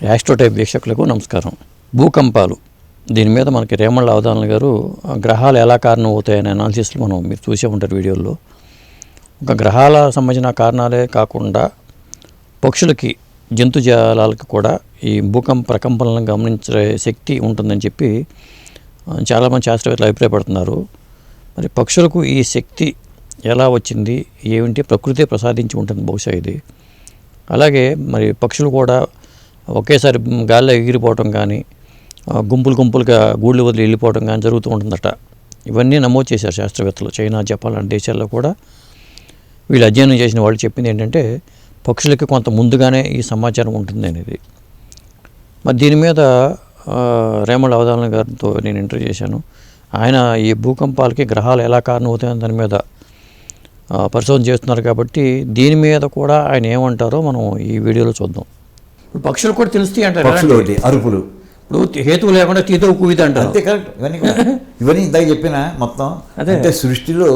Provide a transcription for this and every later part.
యాస్ట్రోటైప్ వీక్షకులకు నమస్కారం. భూకంపాలు దీని మీద మనకి రేమళ్ళ అవధాన గారు గ్రహాలు ఎలా కారణం అవుతాయనే అనాలిసిస్లో మీరు చూసే ఉంటారు వీడియోల్లో. ఒక గ్రహాల సంబంధించిన కారణాలే కాకుండా పక్షులకి జంతుజాలాలకు కూడా ఈ భూకంప ప్రకంపనలను గమనించే శక్తి ఉంటుందని చెప్పి చాలామంది శాస్త్రవేత్తలు అభిప్రాయపడుతున్నారు. మరి పక్షులకు ఈ శక్తి ఎలా వచ్చింది, ఏమిటి, ప్రకృతి ప్రసాదించి ఉంటుంది బహుశా ఇది. అలాగే మరి పక్షులు కూడా ఒకేసారి గాల్లో ఎగిరిపోవటం కానీ, గుంపులుగా గూళ్ళు వదిలి వెళ్ళిపోవడం కానీ జరుగుతూ ఉంటుందట. ఇవన్నీ నమోదు చేశారు శాస్త్రవేత్తలు. చైనా, జపాన్ లాంటి దేశాల్లో కూడా వీళ్ళు అధ్యయనం చేసిన వాళ్ళు చెప్పింది ఏంటంటే పక్షులకి కొంత ముందుగానే ఈ సమాచారం ఉంటుంది అనేది. మరి దీని మీద రేమళ్ళ అవధాన గారితో నేను ఇంటర్వ్యూ చేశాను. ఆయన ఈ భూకంపాలకి గ్రహాలు ఎలా కారణం అవుతాయని దాని మీద పరిశోధన చేస్తున్నారు కాబట్టి దీని మీద కూడా ఆయన ఏమంటారో మనం ఈ వీడియోలో చూద్దాం. ఇప్పుడు పక్షులు కూడా తెలుస్తాయి అంటారు, అరుపులు. ఇప్పుడు హేతువు లేకుండా తీతో కువిత అంటారు. అంతే, కరెక్ట్. ఇవన్నీ ఇందాక చెప్పిన మొత్తం అంటే సృష్టిలో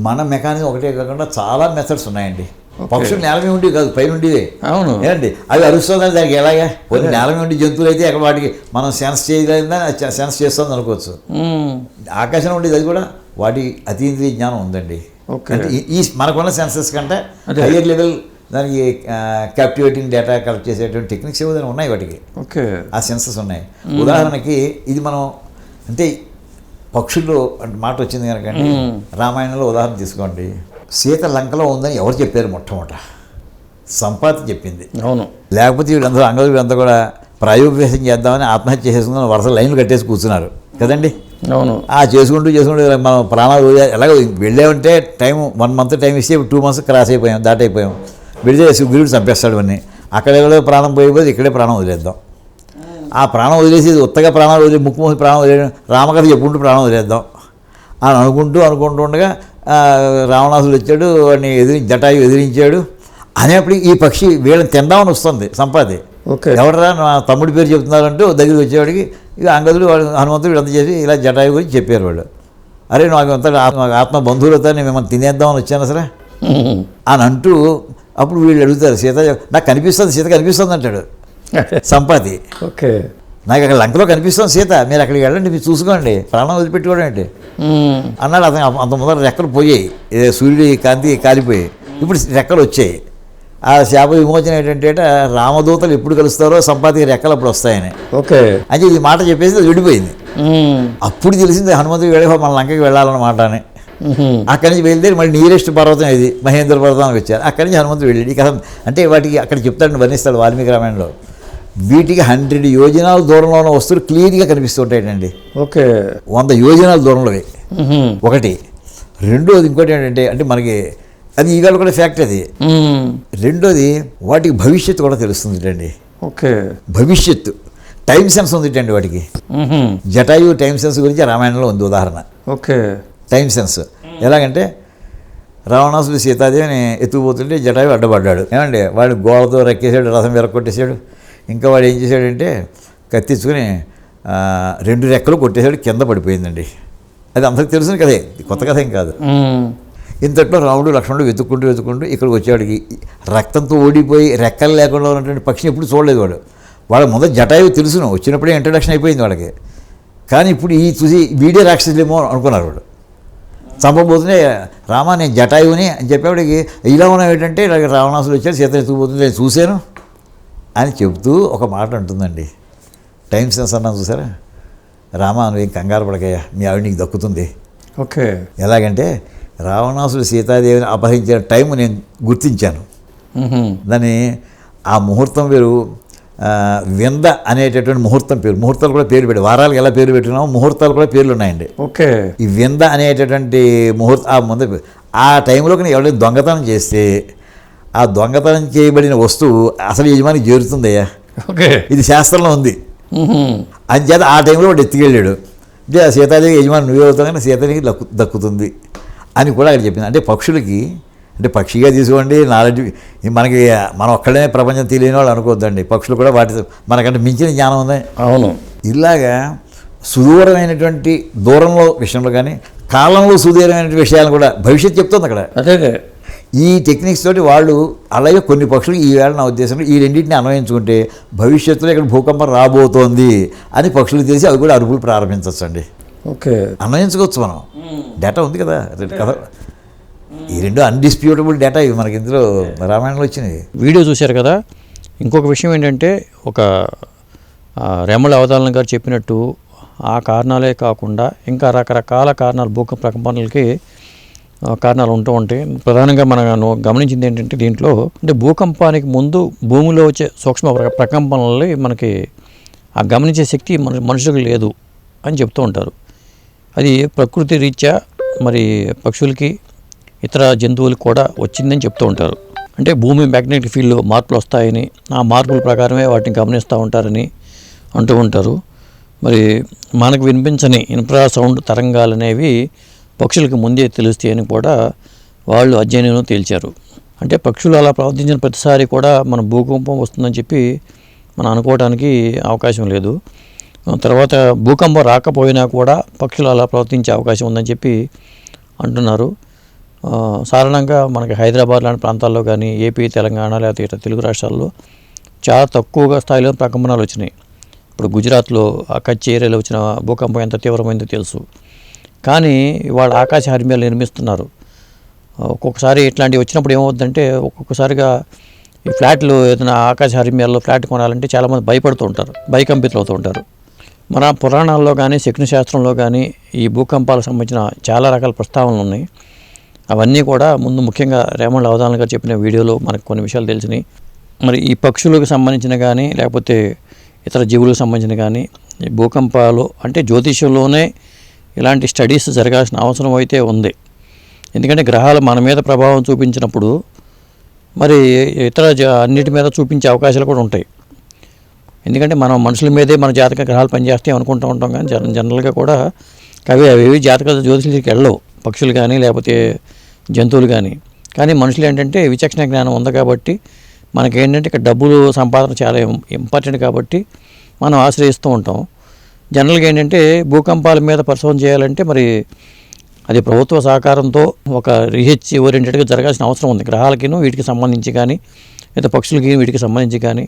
మన మెకానిజం ఒకటే కాకుండా చాలా మెథడ్స్ ఉన్నాయండి. పక్షులు నేల మీద ఉండి కాదు, పైన ఉండేవే. అవును, ఏంటండి అవి అరుస్తుందని దానికి ఎలాగా కొన్ని నేల మీద ఉండి జంతువులు అయితే అక్కడ వాటికి మనం సెన్స్ చేయగలిగిందని సెన్స్ చేస్తుంది అనుకోవచ్చు. ఆకాశం ఉండేది అది కూడా వాటి అతీంద్రియ జ్ఞానం ఉందండి. అంటే ఈ మనకున్న సెన్సెస్ కంటే హయ్యర్ లెవెల్ దానికి క్యాప్టివేటింగ్ డేటా కలెక్ట్ చేసేటువంటి టెక్నిక్స్ ఏదైనా ఉన్నాయి వాటికి. ఆ సెన్సెస్ ఉన్నాయి. ఉదాహరణకి ఇది మనం అంటే పక్షుల్లో మాట వచ్చింది కనుక రామాయణంలో ఉదాహరణ తీసుకోండి. సీత లంకలో ఉందని ఎవరు చెప్పారు? మొట్టమొదట సంపాతి చెప్పింది. అవును, లేకపోతే వీళ్ళందరూ వీళ్ళంతా కూడా ప్రాయోపవేశం చేద్దామని ఆత్మహత్య చేసుకుని వరుస లైన్లు కట్టేసి కూర్చున్నారు కదండి. అవును, చేసుకుంటూ మనం ప్రాణాలు ఎలాగో వెళ్ళామంటే టైం 1 month టైం ఇస్తే 2 months క్రాస్ అయిపోయాం, దాటైపోయాం. విడితే గురుడు చంపేస్తాడు అన్నీ. అక్కడే ప్రాణం పోయిపోతే ఇక్కడే ప్రాణం వదిలేద్దాం. ఆ ప్రాణం వదిలేసి ఉత్తగా ప్రాణాలు వదిలే ముక్కు ప్రాణం వదిలేయడం, రామకథ చెప్పుకుంటూ ప్రాణం వదిలేద్దాం అని అనుకుంటూ ఉండగా రావణాసుడు వచ్చాడు, వాడిని జటాయు ఎదిరించాడు. అనేప్పుడు ఈ పక్షి వీళ్ళని తిందామని వస్తుంది సంపాది. ఎవడరా నా తమ్ముడి పేరు చెప్తున్నారంటూ దగ్గరికి వచ్చేవాడికి ఇక అంగదుడు వాడు హనుమంతుడు వీళ్ళంతా చేసి ఇలా జటాయు గురించి చెప్పారు వాళ్ళు. అరే నాకు అంతా ఆత్మ బంధువులతో నేను మిమ్మల్ని తినేద్దామని వచ్చాను అసలు అని అంటూ అప్పుడు వీళ్ళు అడుగుతారు, సీత నాకు కనిపిస్తుంది, సీత కనిపిస్తుంది అంటాడు సంపాతి. ఓకే, నాకు అక్కడ లంకలో కనిపిస్తుంది సీత, మీరు అక్కడికి వెళ్ళండి, మీరు చూసుకోండి, ప్రాణం వదిలిపెట్టుకోవడం ఏంటి అన్నాడు. అతను అంత ముందర రెక్కలు పోయాయి, సూర్యుడి కాంతి కాలిపోయాయి, ఇప్పుడు రెక్కలు వచ్చాయి. ఆ శాప విమోచన ఏంటంటే రామదూతలు ఎప్పుడు కలుస్తారో సంపాతికి రెక్కలు అప్పుడు వస్తాయని. ఓకే, అంటే ఈ మాట చెప్పేసి అది విడిపోయింది. అప్పుడు తెలిసింది హనుమంతుడికి వెళ్ళి మన లంకకి వెళ్ళాలన్నమాట అని. అక్కడి నుంచి బయలుదేరి మళ్ళీ నియరెస్ట్ పర్వతం ఇది మహేంద్ర పర్వతానికి వచ్చారు. అక్కడి నుంచి హనుమంతుడు వెళ్ళాడు. ఈ కథ అంటే వాటికి అక్కడ చెప్తాడని వర్ణిస్తాడు వాల్మీకి రామాయణంలో. వీటికి 100 యోజనాల దూరంలో ఉన్న వస్తువులు క్లియర్గా కనిపిస్తుంటాయండి. ఓకే, 100 యోజనాల దూరంలోవి ఒకటి. రెండోది ఇంకోటి ఏంటంటే అంటే మనకి అది ఈవేళ కూడా ఫ్యాక్ట్ అది. రెండోది వాటికి భవిష్యత్తు కూడా తెలుస్తుంది అండి. ఓకే, భవిష్యత్తు టైం సెన్స్ ఉంది అండి వాటికి. జటాయు టైం సెన్స్ గురించి రామాయణంలో ఉంది ఉదాహరణ. ఓకే, టైం సెన్స్ ఎలాగంటే రావణాసుడు సీతాదేవిని ఎత్తుకుపోతుంటే జటాయు అడ్డపడ్డాడు. ఏమండి వాడు గోడతో రెక్కేసాడు, రథం విరక్కొట్టేశాడు. ఇంకా వాడు ఏం చేశాడంటే కత్తించుకొని 2 రెక్కలు కొట్టేశాడు, కింద పడిపోయిందండి. అది అందరికి తెలిసిన కదే, కొత్త కథ ఏం కాదు. ఇంతట్లో రాముడు లక్ష్మణుడు వెతుక్కుంటూ ఇక్కడికి వచ్చేవాడికి రక్తంతో ఓడిపోయి రెక్కలు లేకుండా ఉన్నటువంటి పక్షిని ఎప్పుడు చూడలేదు వాడు. వాళ్ళ మొదటి జటాయు తెలుసును, వచ్చినప్పుడే ఇంట్రడక్షన్ అయిపోయింది వాళ్ళకి. కానీ ఇప్పుడు ఈ చూసి వీడియో రాక్షసులేమో అనుకున్నారు వాడు. చంపబోతుంటే రామా నేను జటాయుని అని చెప్పేవాడికి ఇలా ఉన్నావు ఏంటంటే ఇలాగ రావణాసుడు వచ్చాడు, సీత ఎత్తుకుపోతుంది నేను చూశాను అని చెబుతూ ఒక మాట అంటుందండి. టైం సెన్స్ అన్నాను చూసారా, రామా నువ్వేం కంగారు పడకయ్యా, మీ ఆవిడ నీకు దక్కుతుంది. ఓకే, ఎలాగంటే రావణాసుడు సీతాదేవిని అపహరించిన టైం నేను గుర్తించాను. దాన్ని ఆ ముహూర్తం పేరు వింద అనేటటువంటి ముహూర్తం పేరు. ముహూర్తాలు కూడా పేరు పెట్టి వారాలకు ఎలా పేరు పెట్టినామో ముహూర్తాలు కూడా పేర్లు ఉన్నాయండి. ఓకే, ఈ వింద అనేటటువంటి ముహూర్తం ఆ ముందు ఆ టైంలోకి ఎవరైనా దొంగతనం చేస్తే ఆ దొంగతనం చేయబడిన వస్తువు అసలు యజమానికి చేరుతుందయ్యా. ఓకే, ఇది శాస్త్రంలో ఉంది. అంచేత ఆ టైంలో వాడు ఎత్తుకెళ్ళాడు. అంటే ఆ సీతాదేవి యజమాని నువ్వే అవుతావు కానీ సీతాదేవికి దక్కుతుంది అని కూడా అక్కడ చెప్పింది. అంటే పక్షులకి అంటే పక్షిగా తీసుకోండి నాలెడ్జ్ మనకి మనం ఒక్కడనే ప్రపంచం తెలియని వాళ్ళు అనుకోవద్దండి. పక్షులు కూడా వాటి మనకంటే మించిన జ్ఞానం ఉంది. అవును, ఇలాగా సుదూరమైనటువంటి దూరంలో విషయంలో కానీ కాలంలో సుదూరమైనటువంటి విషయాలు కూడా భవిష్యత్తు చెప్తుంది అక్కడ. అదే ఈ టెక్నిక్స్ తోటి వాళ్ళు అలాగే కొన్ని పక్షులు ఈవేళ నా ఉద్దేశంలో ఈ రెండింటిని అన్వయించుకుంటే భవిష్యత్తులో ఇక్కడ భూకంపం రాబోతోంది అని పక్షులు తెలిసి అవి కూడా అరుపులు ప్రారంభించవచ్చు అండి. ఓకే, అన్వయించుకోవచ్చు మనం. డేటా ఉంది కదా కదా, ఈ రెండు అన్డిస్ప్యూటబుల్ డేటా ఇవి మనకి ఇందులో రామాయణంలో వచ్చినవి. వీడియో చూశారు కదా. ఇంకొక విషయం ఏంటంటే ఒక రేమళ్ళ అవధానం గారు చెప్పినట్టు ఆ కారణాలే కాకుండా ఇంకా రకరకాల కారణాలు భూకంప ప్రకంపనలకి కారణాలు ఉంటూ ఉంటాయి. ప్రధానంగా మనం గమనించింది ఏంటంటే దీంట్లో అంటే భూకంపానికి ముందు భూమిలో వచ్చే సూక్ష్మ ప్రకంపనల్ని మనకి ఆ గమనించే శక్తి మనుషులకు లేదు అని చెప్తూ ఉంటారు. అది ప్రకృతి రీత్యా మరి పక్షులకి ఇతర జంతువులకు కూడా వచ్చిందని చెప్తూ ఉంటారు. అంటే భూమి మ్యాగ్నెటిక్ ఫీల్డ్లో మార్పులు వస్తాయని, ఆ మార్పుల ప్రకారమే వాటిని గమనిస్తూ ఉంటారని అంటూ ఉంటారు. మరి మనకు వినిపించని ఇన్ఫ్రా సౌండ్ తరంగాలు అనేవి పక్షులకు ముందే తెలుస్తాయని కూడా వాళ్ళు అధ్యయనంలో తేల్చారు. అంటే పక్షులు అలా ప్రవర్తించిన ప్రతిసారి కూడా మన భూకంపం వస్తుందని చెప్పి మనం అనుకోవడానికి అవకాశం లేదు. తర్వాత భూకంపం రాకపోయినా కూడా పక్షులు అలా ప్రవర్తించే అవకాశం ఉందని చెప్పి అంటున్నారు. సాధారణంగా మనకి హైదరాబాద్ లాంటి ప్రాంతాల్లో కానీ ఏపీ, తెలంగాణ లేకపోతే ఇతర తెలుగు రాష్ట్రాల్లో చాలా తక్కువగా స్థాయిలో ప్రకంపనాలు వచ్చినాయి. ఇప్పుడు గుజరాత్లో ఆ కచ్ ఏరియాలో వచ్చిన భూకంపం ఎంత తీవ్రమైందో తెలుసు. కానీ వాళ్ళ ఆకాశ హర్మ్యాలు నిర్మిస్తున్నారు. ఒక్కొక్కసారి ఇట్లాంటివి వచ్చినప్పుడు ఏమవుతుందంటే ఒక్కొక్కసారిగా ఈ ఫ్లాట్లు ఏదైనా ఆకాశ హర్మ్యాల్లో ఫ్లాట్ కొనాలంటే చాలామంది భయపడుతూ ఉంటారు, భయకంపితులు అవుతూ ఉంటారు. మన పురాణాల్లో కానీ శకునశాస్త్రంలో కానీ ఈ భూకంపాలకు సంబంధించిన చాలా రకాల ప్రస్తావనలు ఉన్నాయి. అవన్నీ కూడా ముందు ముఖ్యంగా రేమళ్ళ అవధానం గారు చెప్పిన వీడియోలో మనకు కొన్ని విషయాలు తెలిసినాయి. మరి ఈ పక్షులకు సంబంధించిన కానీ లేకపోతే ఇతర జీవులకు సంబంధించిన కానీ ఈ భూకంపాలు అంటే జ్యోతిష్యంలోనే ఇలాంటి స్టడీస్ జరగాల్సిన అవసరం అయితే ఉంది. ఎందుకంటే గ్రహాలు మన మీద ప్రభావం చూపించినప్పుడు మరి ఇతర అన్నిటి మీద చూపించే అవకాశాలు కూడా ఉంటాయి. ఎందుకంటే మనం మనుషుల మీదే మన జాతక గ్రహాలు పనిచేస్తాయి అనుకుంటూ ఉంటాం. కానీ జనరల్గా కూడా అవి జాతక జ్యోతిషులకి వెళ్ళవు, పక్షులు కానీ లేకపోతే జంతువులు కానీ మనుషులు ఏంటంటే విచక్షణ జ్ఞానం ఉంది కాబట్టి మనకేంటంటే ఇక్కడ డబ్బులు సంపాదన చాలా ఇంపార్టెంట్ కాబట్టి మనం ఆశ్రయిస్తూ ఉంటాం. జనరల్గా ఏంటంటే భూకంపాల మీద పరిశోధన చేయాలంటే మరి అది ప్రభుత్వ సహకారంతో ఒక రీసెర్చ్ ఓరియంటెడ్గా జరగాల్సిన అవసరం ఉంది, గ్రహాలకిను వీటికి సంబంధించి కానీ లేదా పక్షులకి వీటికి సంబంధించి కానీ.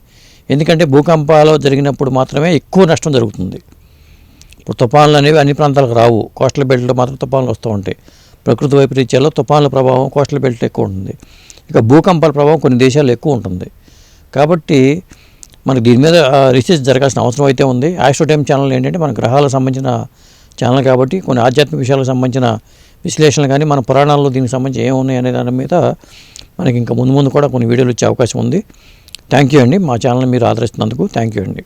ఎందుకంటే భూకంపాలు జరిగినప్పుడు మాత్రమే ఎక్కువ నష్టం జరుగుతుంది. ఇప్పుడు తుఫాన్లు అనేవి అన్ని ప్రాంతాలకు రావు, కోస్టల్ బెల్ట్లో మాత్రం తుఫాన్లు వస్తూ ఉంటాయి. ప్రకృతి వైపరీత్యాల్లో తుఫాన్ల ప్రభావం కోస్టల్ బెల్ట్లో ఎక్కువ ఉంటుంది. ఇక భూకంపాల ప్రభావం కొన్ని దేశాల్లో ఎక్కువ ఉంటుంది. కాబట్టి మనకి దీని మీద రీసెర్చ్ జరగాల్సిన అవసరం అయితే ఉంది. ఆస్ట్రో టైమ్ ఛానల్ ఏంటంటే మన గ్రహాలకు సంబంధించిన ఛానల్ కాబట్టి కొన్ని ఆధ్యాత్మిక విషయాలకు సంబంధించిన విశ్లేషణలు కానీ మన పురాణాల్లో దీనికి సంబంధించి ఏమున్నాయి అనే దాని మీద మనకి ఇంకా ముందు కూడా కొన్ని వీడియోలు వచ్చే అవకాశం ఉంది. థ్యాంక్ యూ అండి, మా ఛానల్ని మీరు ఆదరిస్తున్నందుకు థ్యాంక్ యూ అండి.